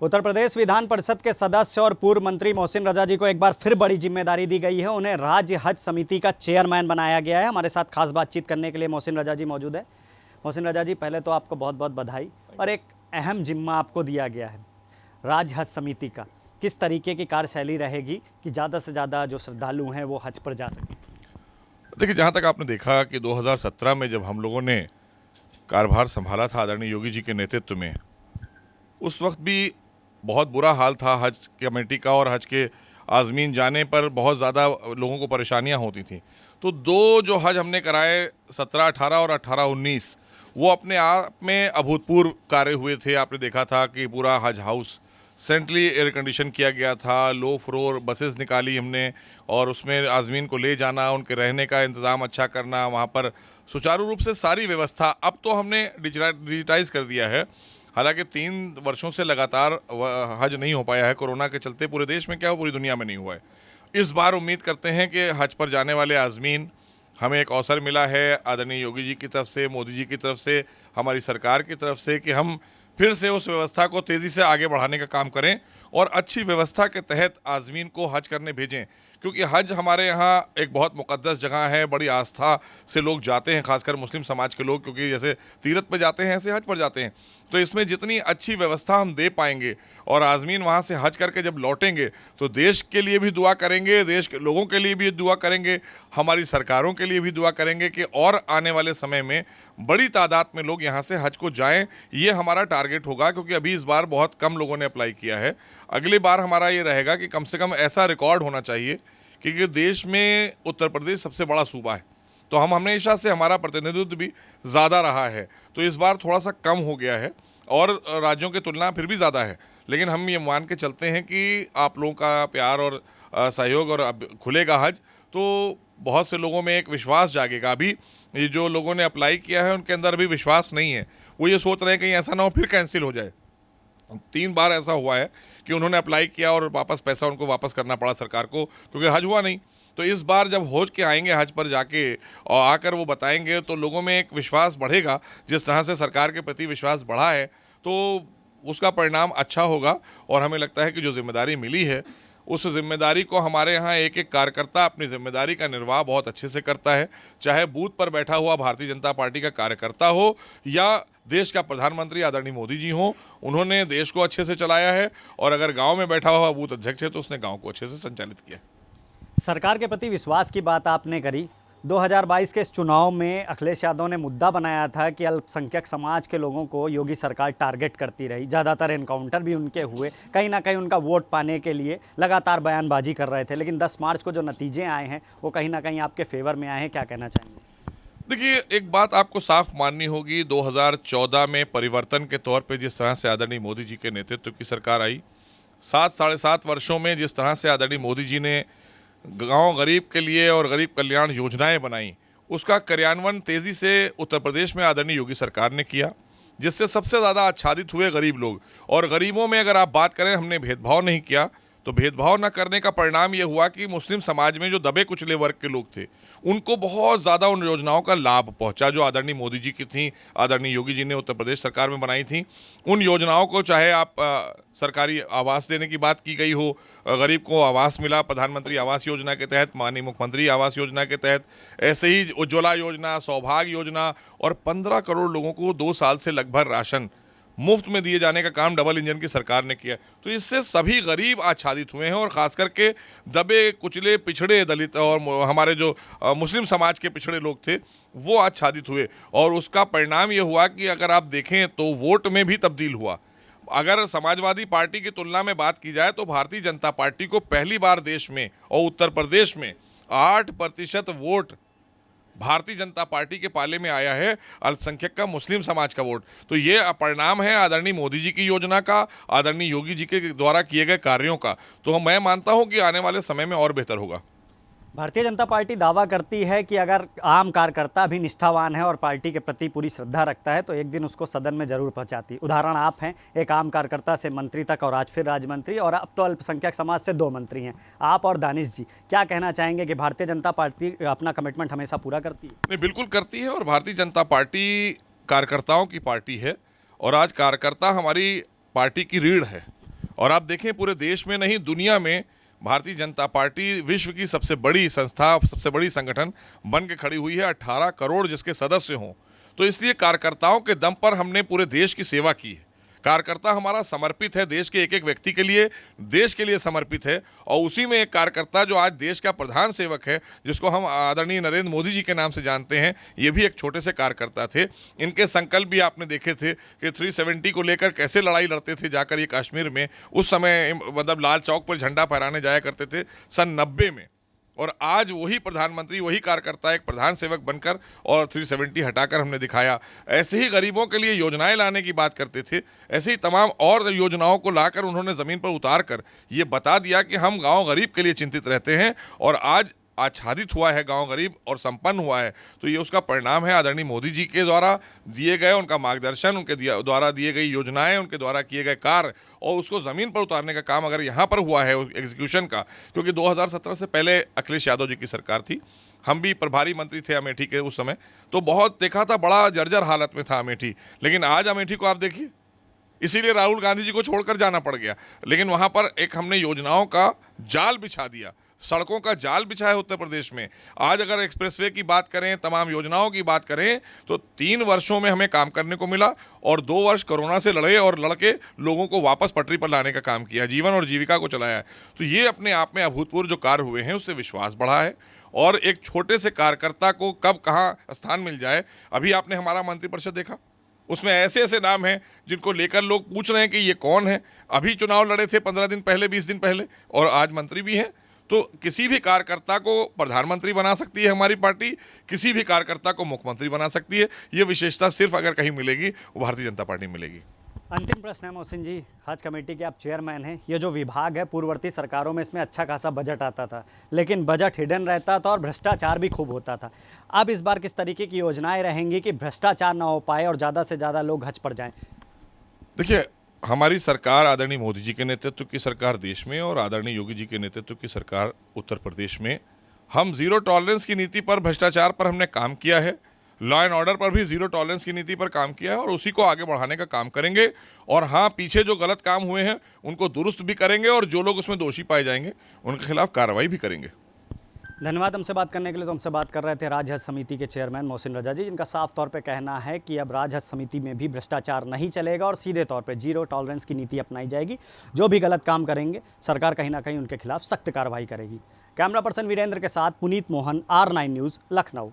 उत्तर प्रदेश विधान परिषद के सदस्य और पूर्व मंत्री मोहसिन रजा जी को एक बार फिर बड़ी जिम्मेदारी दी गई है। उन्हें राज्य हज समिति का चेयरमैन बनाया गया है। हमारे साथ खास बातचीत करने के लिए मोहसिन रजा जी मौजूद है। मोहसिन रजा जी, पहले तो आपको बहुत बहुत बधाई। और एक अहम जिम्मा आपको दिया गया है राज्य हज समिति का। किस तरीके की कार्यशैली रहेगी कि ज़्यादा से ज़्यादा जो श्रद्धालु हैं वो हज पर जा सकें? देखिए, जहाँ तक आपने देखा कि 2017 में जब हम लोगों ने कार्यभार संभाला था आदरणीय योगी जी के नेतृत्व में, उस वक्त भी बहुत बुरा हाल था हज कमेटी का, और हज के आज़मीन जाने पर बहुत ज़्यादा लोगों को परेशानियां होती थी। तो दो जो हज हमने कराए 17-18 और 18-19, वो अपने आप में अभूतपूर्व कार्य हुए थे। आपने देखा था कि पूरा हज हाउस सेंट्रली एयर कंडीशन किया गया था, लो फ्लोर बसेस निकाली हमने, और उसमें आज़मीन को ले जाना, उनके रहने का इंतज़ाम अच्छा करना, वहाँ पर सुचारू रूप से सारी व्यवस्था। अब तो हमने डिजिटाइज़ कर दिया है। हालांकि 3 वर्षों से लगातार हज नहीं हो पाया है कोरोना के चलते, पूरे देश में क्या पूरी दुनिया में नहीं हुआ है। इस बार उम्मीद करते हैं कि हज पर जाने वाले आज़मीन, हमें एक अवसर मिला है आदरणीय योगी जी की तरफ से, मोदी जी की तरफ से, हमारी सरकार की तरफ से, कि हम फिर से उस व्यवस्था को तेज़ी से आगे बढ़ाने का काम करें और अच्छी व्यवस्था के तहत आज़मीन को हज करने भेजें। क्योंकि हज हमारे यहाँ एक बहुत मुक़द्दस जगह है, बड़ी आस्था से लोग जाते हैं, खासकर मुस्लिम समाज के लोग, क्योंकि जैसे तीरथ पर जाते हैं ऐसे हज पर जाते हैं। तो इसमें जितनी अच्छी व्यवस्था हम दे पाएंगे और आज़मीन वहाँ से हज करके जब लौटेंगे तो देश के लिए भी दुआ करेंगे, देश के लोगों के लिए भी दुआ करेंगे, हमारी सरकारों के लिए भी दुआ करेंगे कि और आने वाले समय में बड़ी तादाद में लोग यहाँ से हज को जाएं। ये हमारा टारगेट होगा, क्योंकि अभी इस बार बहुत कम लोगों ने अप्लाई किया है। अगली बार हमारा ये रहेगा कि कम से कम ऐसा रिकॉर्ड होना चाहिए, क्योंकि देश में उत्तर प्रदेश सबसे बड़ा सूबा है, तो हम हमेशा से हमारा प्रतिनिधित्व भी ज़्यादा रहा है। तो इस बार थोड़ा सा कम हो गया है और राज्यों की तुलना फिर भी ज़्यादा है, लेकिन हम ये मान के चलते हैं कि आप लोगों का प्यार और सहयोग, और अब खुलेगा हज तो बहुत से लोगों में एक विश्वास जागेगा। अभी ये जो लोगों ने अप्लाई किया है उनके अंदर भी विश्वास नहीं है, वो ये सोच रहे हैं कहीं ऐसा ना हो फिर कैंसिल हो जाए। 3 बार ऐसा हुआ है कि उन्होंने अप्लाई किया और वापस पैसा उनको वापस करना पड़ा सरकार को, क्योंकि हज हुआ नहीं। तो इस बार जब हो के आएंगे हज पर जाके और आकर वो बताएंगे तो लोगों में एक विश्वास बढ़ेगा। जिस तरह से सरकार के प्रति विश्वास बढ़ा है तो उसका परिणाम अच्छा होगा। और हमें लगता है कि जो जिम्मेदारी मिली है उस जिम्मेदारी को हमारे यहाँ एक एक कार्यकर्ता अपनी जिम्मेदारी का निर्वाह बहुत अच्छे से करता है, चाहे बूथ पर बैठा हुआ भारतीय जनता पार्टी का कार्यकर्ता हो या देश का प्रधानमंत्री आदरणीय मोदी जी हों। उन्होंने देश को अच्छे से चलाया है, और अगर गांव में बैठा हुआ बूथ अध्यक्ष है तो उसने गांव को अच्छे से संचालित किया। सरकार के प्रति विश्वास की बात आपने करी। 2022 के इस चुनाव में अखिलेश यादव ने मुद्दा बनाया था कि अल्पसंख्यक समाज के लोगों को योगी सरकार टारगेट करती रही, ज़्यादातर एनकाउंटर भी उनके हुए, कहीं ना कहीं उनका वोट पाने के लिए लगातार बयानबाजी कर रहे थे। लेकिन 10 मार्च को जो नतीजे आए हैं वो कहीं ना कहीं आपके फेवर में आए हैं, क्या कहना चाहेंगे? देखिए, एक बात आपको साफ माननी होगी, 2014 में परिवर्तन के तौर पे जिस तरह से आदरणीय मोदी जी के नेतृत्व की सरकार आई, 7-7.5 वर्षों में जिस तरह से आदरणीय मोदी जी ने गांव गरीब के लिए और गरीब कल्याण योजनाएं बनाई, उसका क्रियान्वयन तेज़ी से उत्तर प्रदेश में आदरणीय योगी सरकार ने किया, जिससे सबसे ज़्यादा आच्छादित हुए गरीब लोग। और गरीबों में अगर आप बात करें, हमने भेदभाव नहीं किया, तो भेदभाव न करने का परिणाम ये हुआ कि मुस्लिम समाज में जो दबे कुचले वर्ग के लोग थे उनको बहुत ज़्यादा उन योजनाओं का लाभ पहुंचा जो आदरणीय मोदी जी की थी, आदरणीय योगी जी ने उत्तर प्रदेश सरकार में बनाई थी। उन योजनाओं को, चाहे आप सरकारी आवास देने की बात की गई हो, गरीब को आवास मिला प्रधानमंत्री आवास योजना के तहत, माननीय मुख्यमंत्री आवास योजना के तहत, ऐसे ही उज्ज्वला योजना, सौभाग्य योजना, और 15 करोड़ लोगों को 2 साल से लगभग राशन मुफ्त में दिए जाने का काम डबल इंजन की सरकार ने किया। तो इससे सभी गरीब आच्छादित हुए हैं, और ख़ास करके दबे कुचले पिछड़े दलित और हमारे जो मुस्लिम समाज के पिछड़े लोग थे वो आच्छादित हुए। और उसका परिणाम ये हुआ कि अगर आप देखें तो वोट में भी तब्दील हुआ। अगर समाजवादी पार्टी की तुलना में बात की जाए तो भारतीय जनता पार्टी को पहली बार देश में और उत्तर प्रदेश में 8% वोट भारतीय जनता पार्टी के पाले में आया है, अल्पसंख्यक का, मुस्लिम समाज का वोट। तो ये परिणाम है आदरणीय मोदी जी की योजना का, आदरणीय योगी जी के द्वारा किए गए कार्यों का। तो मैं मानता हूं कि आने वाले समय में और बेहतर होगा। भारतीय जनता पार्टी दावा करती है कि अगर आम कार्यकर्ता भी निष्ठावान है और पार्टी के प्रति पूरी श्रद्धा रखता है तो एक दिन उसको सदन में जरूर पहुंचाती। उदाहरण आप हैं, एक आम कार्यकर्ता से मंत्री तक, और आज फिर राज्य मंत्री, और अब तो अल्पसंख्यक समाज से 2 मंत्री हैं, आप और दानिश जी। क्या कहना चाहेंगे कि भारतीय जनता पार्टी अपना कमिटमेंट हमेशा पूरा करती है? नहीं, बिल्कुल करती है, और भारतीय जनता पार्टी कार्यकर्ताओं की पार्टी है, और आज कार्यकर्ता हमारी पार्टी की रीढ़ है। और आप देखें पूरे देश में नहीं दुनिया में भारतीय जनता पार्टी विश्व की सबसे बड़ी संस्था, सबसे बड़ी संगठन बन के खड़ी हुई है। 18 करोड़ जिसके सदस्य हों, तो इसलिए कार्यकर्ताओं के दम पर हमने पूरे देश की सेवा की है। कार्यकर्ता हमारा समर्पित है, देश के एक एक व्यक्ति के लिए, देश के लिए समर्पित है। और उसी में एक कार्यकर्ता जो आज देश का प्रधान सेवक है, जिसको हम आदरणीय नरेंद्र मोदी जी के नाम से जानते हैं, ये भी एक छोटे से कार्यकर्ता थे। इनके संकल्प भी आपने देखे थे कि 370 को लेकर कैसे लड़ाई लड़ते थे जाकर ये कश्मीर में। उस समय मतलब लाल चौक पर झंडा फहराने जाया करते थे सन 90 में। और आज वही प्रधानमंत्री, वही कार्यकर्ता एक प्रधान सेवक बनकर और 370 हटाकर हमने दिखाया। ऐसे ही गरीबों के लिए योजनाएं लाने की बात करते थे, ऐसे ही तमाम और योजनाओं को लाकर उन्होंने ज़मीन पर उतार कर ये बता दिया कि हम गांव गरीब के लिए चिंतित रहते हैं। और आज आच्छादित हुआ है गांव गरीब और संपन्न हुआ है, तो ये उसका परिणाम है आदरणीय मोदी जी के द्वारा दिए गए उनका मार्गदर्शन, उनके द्वारा दिए गई योजनाएं, उनके द्वारा किए गए कार्य, और उसको ज़मीन पर उतारने का काम अगर यहाँ पर हुआ है एग्जीक्यूशन का। क्योंकि 2017 से पहले अखिलेश यादव जी की सरकार थी, हम भी प्रभारी मंत्री थे अमेठी के उस समय, तो बहुत देखा था, बड़ा जर्जर हालत में था अमेठी। लेकिन आज अमेठी को आप देखिए, इसीलिए राहुल गांधी जी को छोड़कर जाना पड़ गया। लेकिन वहाँ पर एक हमने योजनाओं का जाल बिछा दिया, सड़कों का जाल बिछा है उत्तर प्रदेश में। आज अगर एक्सप्रेसवे की बात करें, तमाम योजनाओं की बात करें, तो 3 वर्षों में हमें काम करने को मिला और 2 वर्ष कोरोना से लड़े और लड़के लोगों को वापस पटरी पर लाने का काम किया, जीवन और जीविका को चलाया है। तो ये अपने आप में अभूतपूर्व जो कार्य हुए हैं, उससे विश्वास बढ़ा है। और एक छोटे से कार्यकर्ता को कब कहाँ स्थान मिल जाए। अभी आपने हमारा मंत्रिपरिषद देखा, उसमें ऐसे ऐसे नाम हैं जिनको लेकर लोग पूछ रहे हैं कि ये कौन है। अभी चुनाव लड़े थे 15 दिन पहले, 20 दिन पहले, और आज मंत्री भी हैं। तो किसी भी कार्यकर्ता को प्रधानमंत्री बना सकती है हमारी पार्टी, किसी भी कार्यकर्ता को मुख्यमंत्री बना सकती है। ये विशेषता सिर्फ अगर कहीं मिलेगी वो भारतीय जनता पार्टी मिलेगी। अंतिम प्रश्न है मोहसिन जी, हज कमेटी के आप चेयरमैन हैं। ये जो विभाग है, पूर्ववर्ती सरकारों में इसमें अच्छा खासा बजट आता था, लेकिन बजट हिडन रहता था और भ्रष्टाचार भी खूब होता था। अब इस बार किस तरीके की योजनाएं रहेंगी कि भ्रष्टाचार ना हो पाए और ज़्यादा से ज़्यादा लोग हज पर जाएं? देखिए, हमारी सरकार आदरणीय मोदी जी के नेतृत्व की सरकार देश में और आदरणीय योगी जी के नेतृत्व की सरकार उत्तर प्रदेश में, हम जीरो टॉलरेंस की नीति पर, भ्रष्टाचार पर हमने काम किया है। लॉ एंड ऑर्डर पर भी जीरो टॉलरेंस की नीति पर काम किया है और उसी को आगे बढ़ाने का काम करेंगे। और हाँ, पीछे जो गलत काम हुए हैं उनको दुरुस्त भी करेंगे और जो लोग उसमें दोषी पाए जाएंगे उनके खिलाफ कार्रवाई भी करेंगे। धन्यवाद हमसे बात करने के लिए। तो हमसे बात कर रहे थे राज्य हज समिति के चेयरमैन मोहसिन रजा जी, जिनका साफ तौर पे कहना है कि अब राज्य हज समिति में भी भ्रष्टाचार नहीं चलेगा और सीधे तौर पे जीरो टॉलरेंस की नीति अपनाई जाएगी। जो भी गलत काम करेंगे सरकार कहीं ना कहीं उनके खिलाफ सख्त कार्रवाई करेगी। कैमरा पर्सन वीरेंद्र के साथ पुनीत मोहन, R9 न्यूज़, लखनऊ।